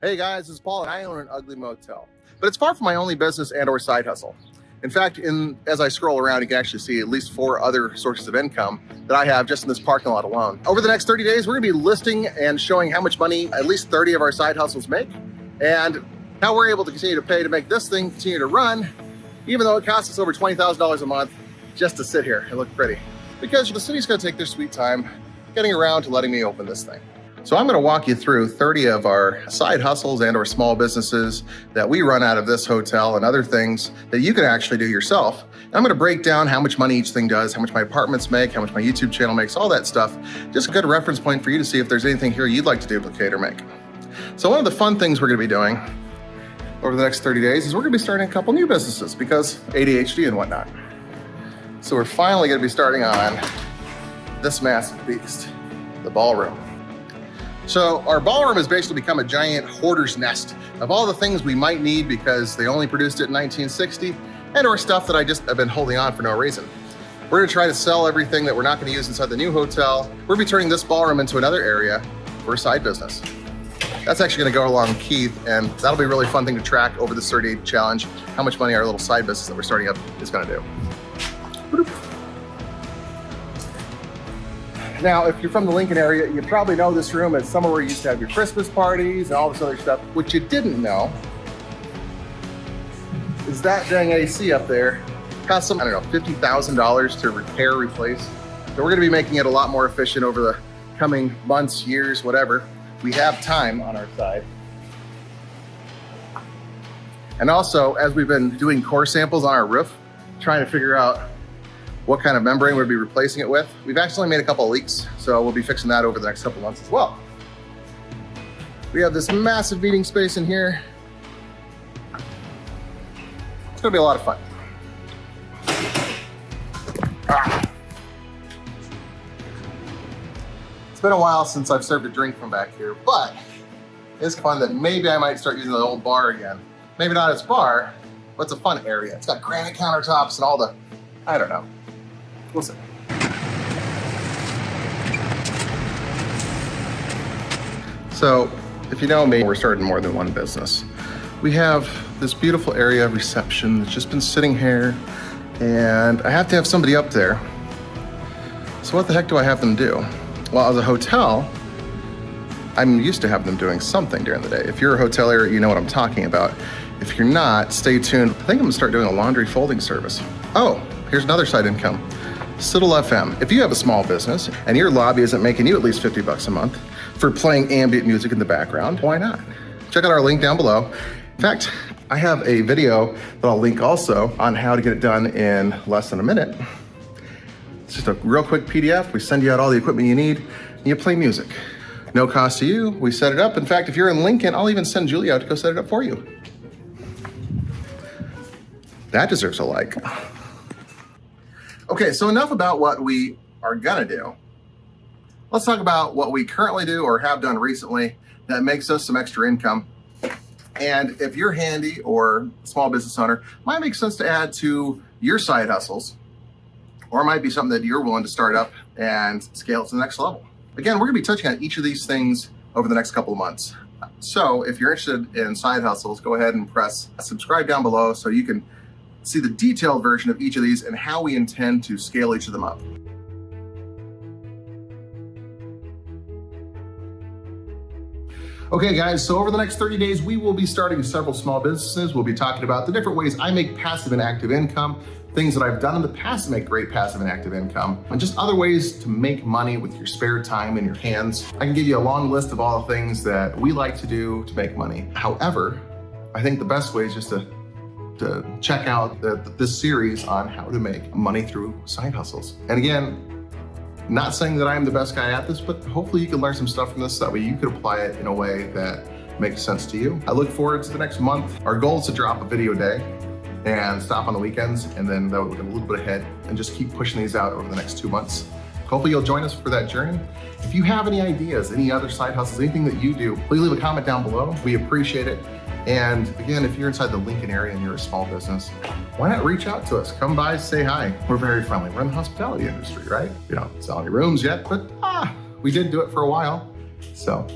Hey guys, this is Paul and I own an ugly motel. But it's far from my only business and or side hustle. In fact, as I scroll around, you can actually see at least 4 other sources of income that I have just in this parking lot alone. Over the next 30 days, we're gonna be listing and showing how much money at least 30 of our side hustles make and how we're able to continue to pay to make this thing continue to run, even though it costs us over $20,000 a month just to sit here and look pretty. Because the city's gonna take their sweet time getting around to letting me open this thing. So I'm gonna walk you through 30 of our side hustles and or small businesses that we run out of this hotel and other things that you can actually do yourself. And I'm gonna break down how much money each thing does, how much my apartments make, how much my YouTube channel makes, all that stuff. Just a good reference point for you to see if there's anything here you'd like to duplicate or make. So one of the fun things we're gonna be doing over the next 30 days is we're gonna be starting a couple new businesses because ADHD and whatnot. So we're finally gonna be starting on this massive beast, the ballroom. So our ballroom has basically become a giant hoarder's nest of all the things we might need because they only produced it in 1960 and or stuff that I just have been holding on for no reason. We're gonna try to sell everything that we're not gonna use inside the new hotel. We're gonna be turning this ballroom into another area for a side business. That's actually gonna go along Keith, and that'll be a really fun thing to track over the 30-day challenge, how much money our little side business that we're starting up is gonna do. Now, if you're from the Lincoln area, you probably know this room as somewhere where you used to have your Christmas parties and all this other stuff. What you didn't know is that dang AC up there cost some, I don't know, $50,000 to repair, replace. So we're gonna be making it a lot more efficient over the coming months, years, whatever. We have time on our side. And also, as we've been doing core samples on our roof, trying to figure out what kind of membrane we'll be replacing it with. We've actually made a couple of leaks, so we'll be fixing that over the next couple of months as well. We have this massive meeting space in here. It's gonna be a lot of fun. It's been a while since I've served a drink from back here, but it's fun that maybe I might start using the old bar again. Maybe not as a bar, but it's a fun area. It's got granite countertops and all the, I don't know. We'll see. So, if you know me, we're starting more than one business. We have this beautiful area of reception that's just been sitting here, and I have to have somebody up there. So what the heck do I have them do? Well, as a hotel, I'm used to having them doing something during the day. If you're a hotelier, you know what I'm talking about. If you're not, stay tuned. I think I'm gonna start doing a laundry folding service. Oh, here's another side income. Siddle FM. If you have a small business and your lobby isn't making you at least 50 bucks a month for playing ambient music in the background, why not? Check out our link down below. In fact, I have a video that I'll link also on how to get it done in less than a minute. It's just a real quick PDF. We send you out all the equipment you need and you play music. No cost to you, we set it up. In fact, if you're in Lincoln, I'll even send Julie out to go set it up for you. That deserves a like. Okay, so enough about what we are gonna do. Let's talk about what we currently do or have done recently that makes us some extra income. And if you're handy or small business owner, might make sense to add to your side hustles, or it might be something that you're willing to start up and scale it to the next level. Again, we're gonna be touching on each of these things over the next couple of months. So if you're interested in side hustles, go ahead and press subscribe down below so you can see the detailed version of each of these and how we intend to scale each of them up. Okay guys, so over the next 30 days, we will be starting several small businesses. We'll be talking about the different ways I make passive and active income, things that I've done in the past to make great passive and active income, and just other ways to make money with your spare time in your hands. I can give you a long list of all the things that we like to do to make money. However, I think the best way is just to check out this series on how to make money through side hustles. And again, not saying that I'm the best guy at this, but hopefully you can learn some stuff from this. That way you could apply it in a way that makes sense to you. I look forward to the next month. Our goal is to drop a video a day and stop on the weekends, and then that way we get a little bit ahead and just keep pushing these out over the next 2 months. Hopefully you'll join us for that journey. If you have any ideas, any other side hustles, anything that you do, please leave a comment down below. We appreciate it. And again, if you're inside the Lincoln area and you're a small business, why not reach out to us? Come by, say hi. We're very friendly. We're in the hospitality industry, right? We don't sell any rooms yet, but we did do it for a while. So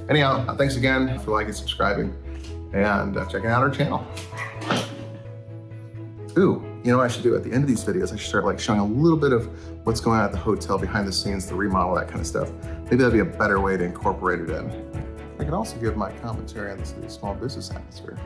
Anyhow, thanks again for liking, subscribing, and checking out our channel. Ooh, you know what I should do at the end of these videos? I should start like showing a little bit of what's going on at the hotel, behind the scenes, the remodel, that kind of stuff. Maybe that'd be a better way to incorporate it in. I could also give my commentary on this small business atmosphere.